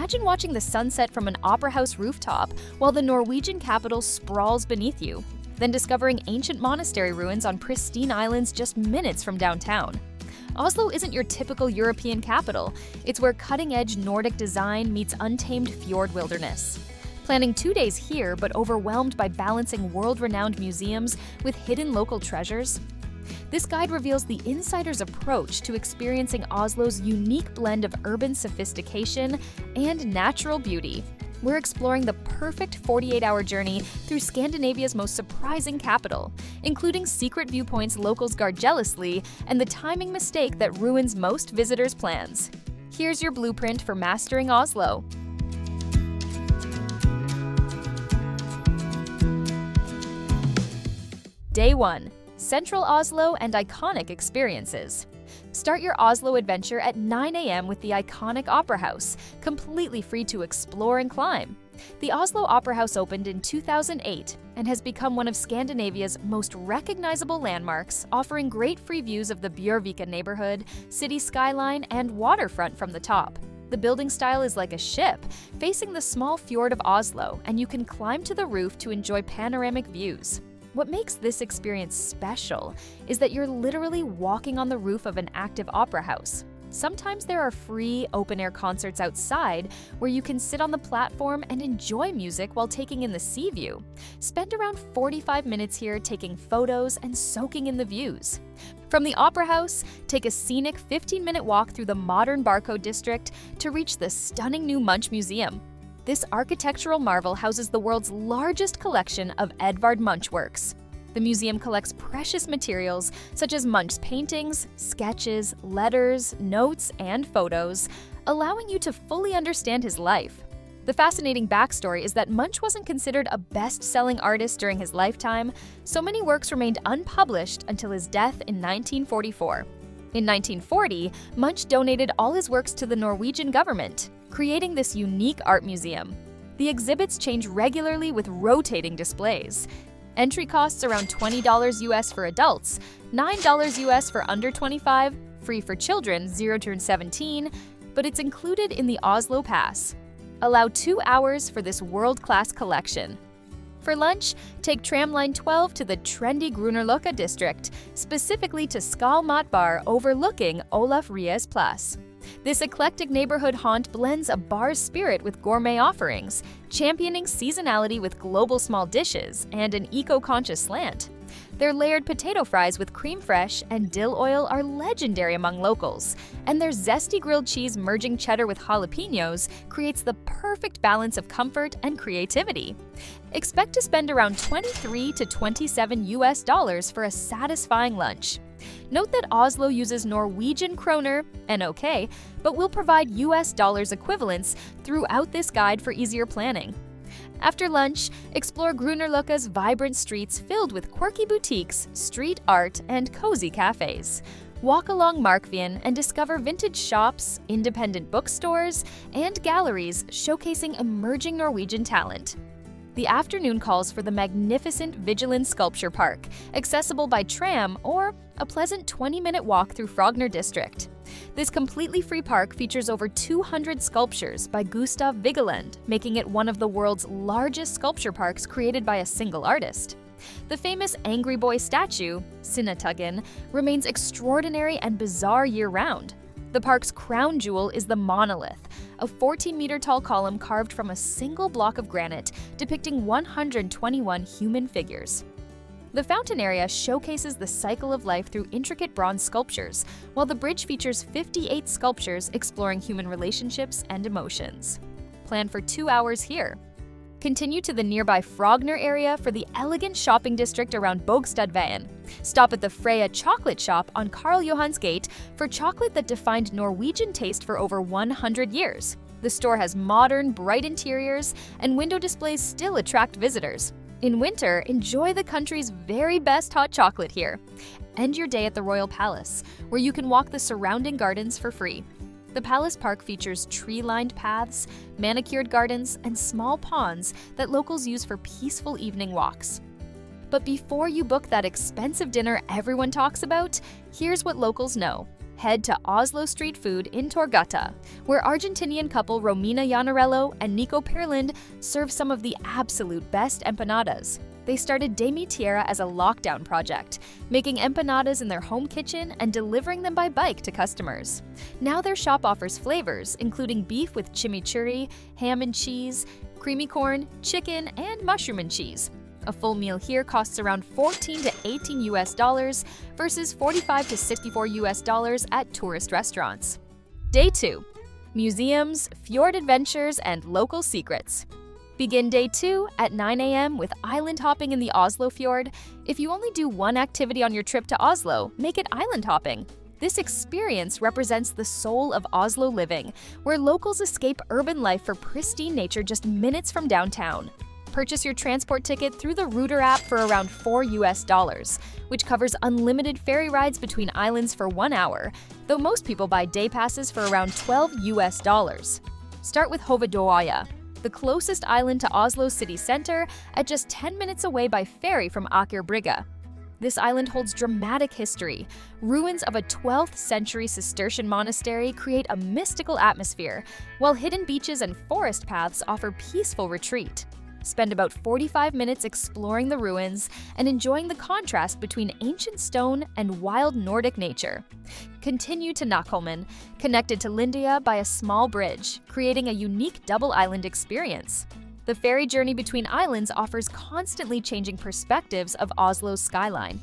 Imagine watching the sunset from an opera house rooftop while the Norwegian capital sprawls beneath you, then discovering ancient monastery ruins on pristine islands just minutes from downtown. Oslo isn't your typical European capital. It's where cutting-edge Nordic design meets untamed fjord wilderness. Planning 2 days here, but overwhelmed by balancing world-renowned museums with hidden local treasures? This guide reveals the insider's approach to experiencing Oslo's unique blend of urban sophistication and natural beauty. We're exploring the perfect 48-hour journey through Scandinavia's most surprising capital, including secret viewpoints locals guard jealously and the timing mistake that ruins most visitors' plans. Here's your blueprint for mastering Oslo. Day 1. Central Oslo and iconic experiences. Start your Oslo adventure at 9 a.m. with the iconic Opera House, completely free to explore and climb. The Oslo Opera House opened in 2008 and has become one of Scandinavia's most recognizable landmarks, offering great free views of the Bjørvika neighborhood, city skyline, and waterfront from the top. The building style is like a ship, facing the small fjord of Oslo, and you can climb to the roof to enjoy panoramic views. What makes this experience special is that you're literally walking on the roof of an active opera house. Sometimes there are free, open-air concerts outside where you can sit on the platform and enjoy music while taking in the sea view. Spend around 45 minutes here taking photos and soaking in the views. From the Opera House, take a scenic 15-minute walk through the modern Barcode district to reach the stunning new Munch Museum. This architectural marvel houses the world's largest collection of Edvard Munch works. The museum collects precious materials such as Munch's paintings, sketches, letters, notes, and photos, allowing you to fully understand his life. The fascinating backstory is that Munch wasn't considered a best-selling artist during his lifetime, so many works remained unpublished until his death in 1944. In 1940, Munch donated all his works to the Norwegian government, creating this unique art museum. The exhibits change regularly with rotating displays. Entry costs around $20 US for adults, $9 US for under 25, free for children 0 to 17, but it's included in the Oslo Pass. Allow 2 hours for this world-class collection. For lunch, take tramline 12 to the trendy Grünerløkka district, specifically to Skal Mat Bar overlooking Olaf Ries Plass. This eclectic neighborhood haunt blends a bar's spirit with gourmet offerings, championing seasonality with global small dishes and an eco-conscious slant. Their layered potato fries with cream fresh and dill oil are legendary among locals, and their zesty grilled cheese merging cheddar with jalapenos creates the perfect balance of comfort and creativity. Expect to spend around $23 to $27 US for a satisfying lunch. Note that Oslo uses Norwegian kroner, NOK, but will provide US dollars equivalents throughout this guide for easier planning. After lunch, explore Grünerløkka's vibrant streets filled with quirky boutiques, street art, and cozy cafes. Walk along Markveien and discover vintage shops, independent bookstores, and galleries showcasing emerging Norwegian talent. The afternoon calls for the magnificent Vigeland Sculpture Park, accessible by tram or a pleasant 20-minute walk through Frogner district. This completely free park features over 200 sculptures by Gustav Vigeland, making it one of the world's largest sculpture parks created by a single artist. The famous Angry Boy statue, Sinnataggen, remains extraordinary and bizarre year-round. The park's crown jewel is the monolith, a 14-meter-tall column carved from a single block of granite depicting 121 human figures. The fountain area showcases the cycle of life through intricate bronze sculptures, while the bridge features 58 sculptures exploring human relationships and emotions. Plan for 2 hours here. Continue to the nearby Frogner area for the elegant shopping district around Bogstadveien. Stop at the Freya chocolate shop on Karl Johans Gate for chocolate that defined Norwegian taste for over 100 years. The store has modern, bright interiors, and window displays still attract visitors. In winter, enjoy the country's very best hot chocolate here. End your day at the Royal Palace, where you can walk the surrounding gardens for free. The Palace Park features tree-lined paths, manicured gardens, and small ponds that locals use for peaceful evening walks. But before you book that expensive dinner everyone talks about, here's what locals know. Head to Oslo Street Food in Torgata, where Argentinian couple Romina Yanarello and Nico Perlind serve some of the absolute best empanadas. They started De Mi Tierra as a lockdown project, making empanadas in their home kitchen and delivering them by bike to customers. Now their shop offers flavors, including beef with chimichurri, ham and cheese, creamy corn, chicken, and mushroom and cheese. A full meal here costs around $14 to $18 versus $45 to $64 at tourist restaurants. Day 2. Museums, fjord adventures, and local secrets. Begin day 2 at 9 a.m. with island hopping in the Oslo fjord. If you only do one activity on your trip to Oslo, make it island hopping. This experience represents the soul of Oslo living, where locals escape urban life for pristine nature just minutes from downtown. Purchase your transport ticket through the Router app for around $4, which covers unlimited ferry rides between islands for 1 hour, though most people buy day passes for around $12. Start with Hovedøya, the closest island to Oslo city center, at just 10 minutes away by ferry from Aker Brygge. This island holds dramatic history. Ruins of a 12th century Cistercian monastery create a mystical atmosphere, while hidden beaches and forest paths offer peaceful retreat. Spend about 45 minutes exploring the ruins and enjoying the contrast between ancient stone and wild Nordic nature. Continue to Nakholmen, connected to Lindia by a small bridge, creating a unique double island experience. The ferry journey between islands offers constantly changing perspectives of Oslo's skyline.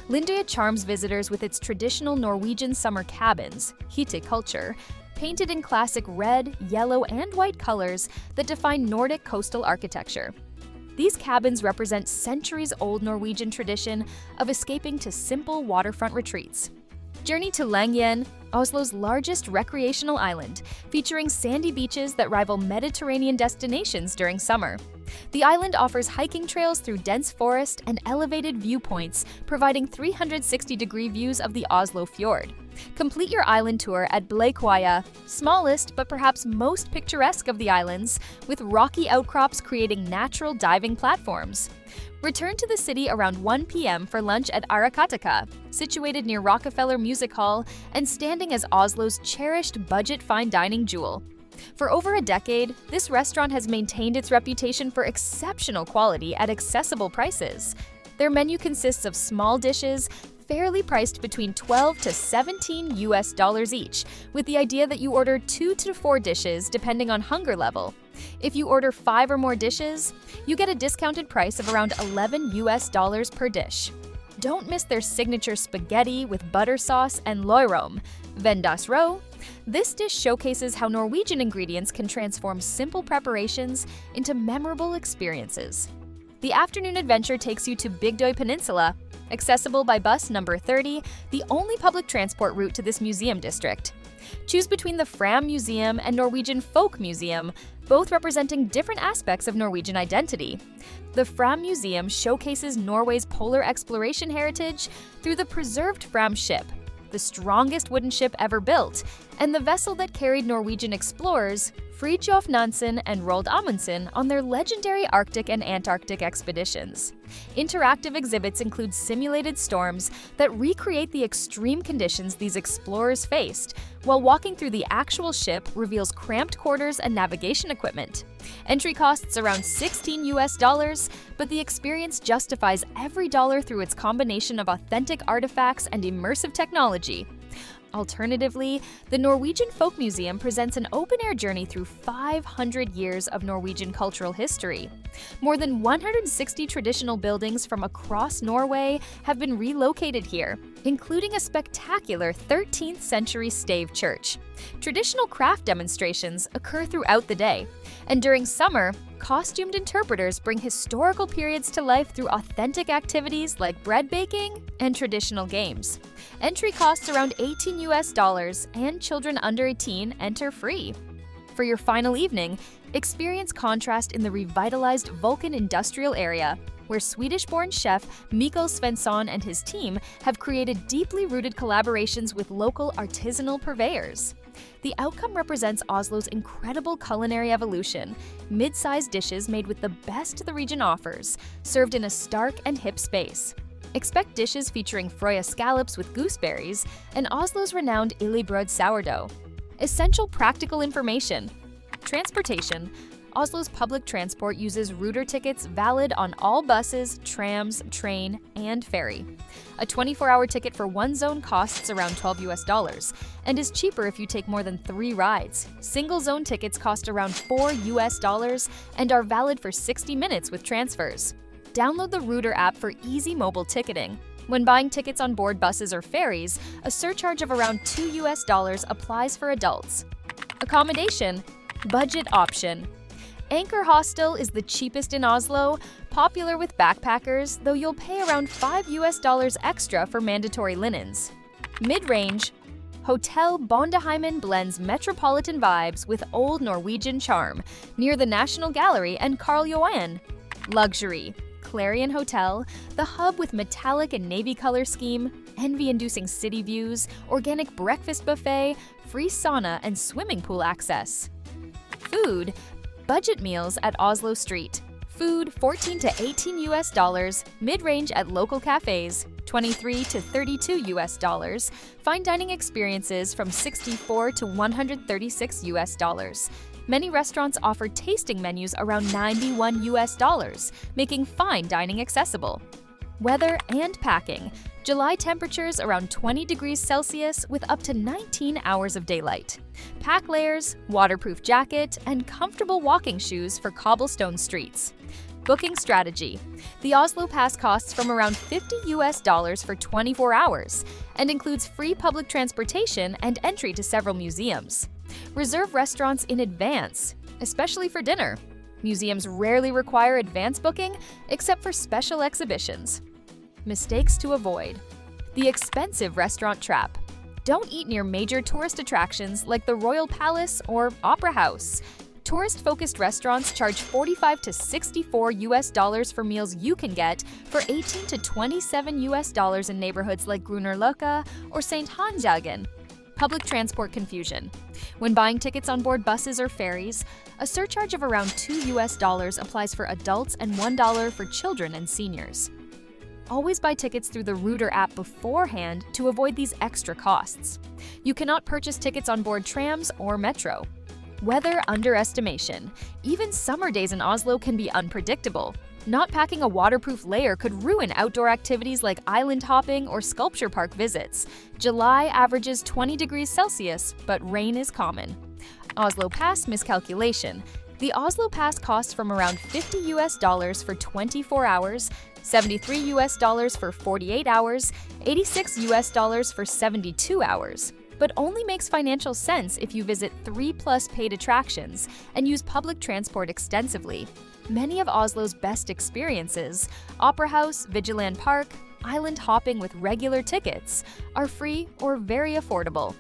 Lindia charms visitors with its traditional Norwegian summer cabins, hytte culture, painted in classic red, yellow, and white colors that define Nordic coastal architecture. These cabins represent centuries-old Norwegian tradition of escaping to simple waterfront retreats. Journey to Langyen, Oslo's largest recreational island, featuring sandy beaches that rival Mediterranean destinations during summer. The island offers hiking trails through dense forest and elevated viewpoints, providing 360-degree views of the Oslo fjord. Complete your island tour at Bleikøya, smallest but perhaps most picturesque of the islands, with rocky outcrops creating natural diving platforms. Return to the city around 1 p.m. for lunch at Arakataka, situated near Rockefeller Music Hall and standing as Oslo's cherished budget fine dining jewel. For over a decade, this restaurant has maintained its reputation for exceptional quality at accessible prices. Their menu consists of small dishes, fairly priced between $12 to $17 each, with the idea that you order 2 to 4 dishes depending on hunger level. If you order 5 or more dishes, you get a discounted price of around $11 per dish. Don't miss their signature spaghetti with butter sauce and løyrom, vendasro. This dish showcases how Norwegian ingredients can transform simple preparations into memorable experiences. The afternoon adventure takes you to Bygdøy Peninsula, accessible by bus number 30, the only public transport route to this museum district. Choose between the Fram Museum and Norwegian Folk Museum, both representing different aspects of Norwegian identity. The Fram Museum showcases Norway's polar exploration heritage through the preserved Fram ship, the strongest wooden ship ever built, and the vessel that carried Norwegian explorers Fridtjof Nansen and Roald Amundsen on their legendary Arctic and Antarctic expeditions. Interactive exhibits include simulated storms that recreate the extreme conditions these explorers faced, while walking through the actual ship reveals cramped quarters and navigation equipment. Entry costs around $16, but the experience justifies every dollar through its combination of authentic artifacts and immersive technology. Alternatively, the Norwegian Folk Museum presents an open-air journey through 500 years of Norwegian cultural history. More than 160 traditional buildings from across Norway have been relocated here, including a spectacular 13th century stave church. Traditional craft demonstrations occur throughout the day, and during summer, costumed interpreters bring historical periods to life through authentic activities like bread baking and traditional games. Entry costs around $18, and children under 18 enter free. For your final evening, experience contrast in the revitalized Vulcan industrial area, where Swedish-born chef Mikkel Svensson and his team have created deeply rooted collaborations with local artisanal purveyors. The outcome represents Oslo's incredible culinary evolution, mid-sized dishes made with the best the region offers, served in a stark and hip space. Expect dishes featuring Frøya scallops with gooseberries and Oslo's renowned Illebrød sourdough. Essential practical information. Transportation. Oslo's public transport uses Ruter tickets valid on all buses, trams, train, and ferry. A 24-hour ticket for one zone costs around $12 and is cheaper if you take more than 3 rides. Single zone tickets cost around $4 and are valid for 60 minutes with transfers. Download the Ruter app for easy mobile ticketing. When buying tickets on board buses or ferries, a surcharge of around $2 applies for adults. Accommodation. Budget option. Anchor Hostel is the cheapest in Oslo, popular with backpackers, though you'll pay around $5 extra for mandatory linens. Mid-range. Hotel Bondeheimen blends metropolitan vibes with old Norwegian charm, near the National Gallery and Karl Johan. Luxury. Clarion Hotel, the hub with metallic and navy color scheme, envy-inducing city views, organic breakfast buffet, free sauna, and swimming pool access. Food. Budget meals at Oslo Street. Food $14 to $18, mid-range at local cafes, $23 to $32. Fine dining experiences from $64 to $136. Many restaurants offer tasting menus around $91, making fine dining accessible. Weather and packing. July temperatures around 20 degrees Celsius with up to 19 hours of daylight. Pack layers, waterproof jacket, and comfortable walking shoes for cobblestone streets. Booking strategy. The Oslo Pass costs from around $50 for 24 hours and includes free public transportation and entry to several museums. Reserve restaurants in advance, especially for dinner. Museums rarely require advance booking except for special exhibitions. Mistakes to avoid. The expensive restaurant trap. Don't eat near major tourist attractions like the Royal Palace or Opera House. Tourist-focused restaurants charge $45 to $64 for meals you can get for $18 to $27 in neighborhoods like Grünerløkka or St. Hansjagen. Public transport confusion. When buying tickets on board buses or ferries, a surcharge of around $2 applies for adults and $1 for children and seniors. Always buy tickets through the Ruter app beforehand to avoid these extra costs. You cannot purchase tickets on board trams or metro. Weather underestimation. Even summer days in Oslo can be unpredictable. Not packing a waterproof layer could ruin outdoor activities like island hopping or sculpture park visits. July averages 20 degrees Celsius, but rain is common. Oslo Pass miscalculation. The Oslo Pass costs from around $50 for 24 hours, $73 for 48 hours, $86 for 72 hours, but only makes financial sense if you visit 3+ paid attractions and use public transport extensively. Many of Oslo's best experiences, Opera House, Vigeland Park, island hopping with regular tickets, are free or very affordable.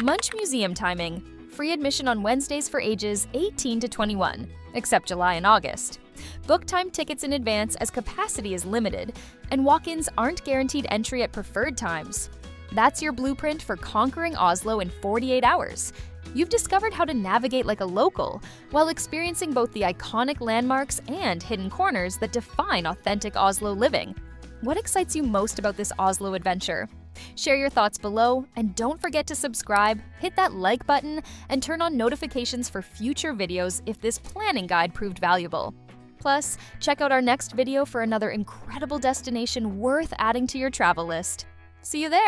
Munch Museum timing. Free admission on Wednesdays for ages 18 to 21, except July and August. Book time tickets in advance as capacity is limited, and walk-ins aren't guaranteed entry at preferred times. That's your blueprint for conquering Oslo in 48 hours. You've discovered how to navigate like a local while experiencing both the iconic landmarks and hidden corners that define authentic Oslo living. What excites you most about this Oslo adventure? Share your thoughts below, and don't forget to subscribe, hit that like button, and turn on notifications for future videos if this planning guide proved valuable. Plus, check out our next video for another incredible destination worth adding to your travel list. See you there!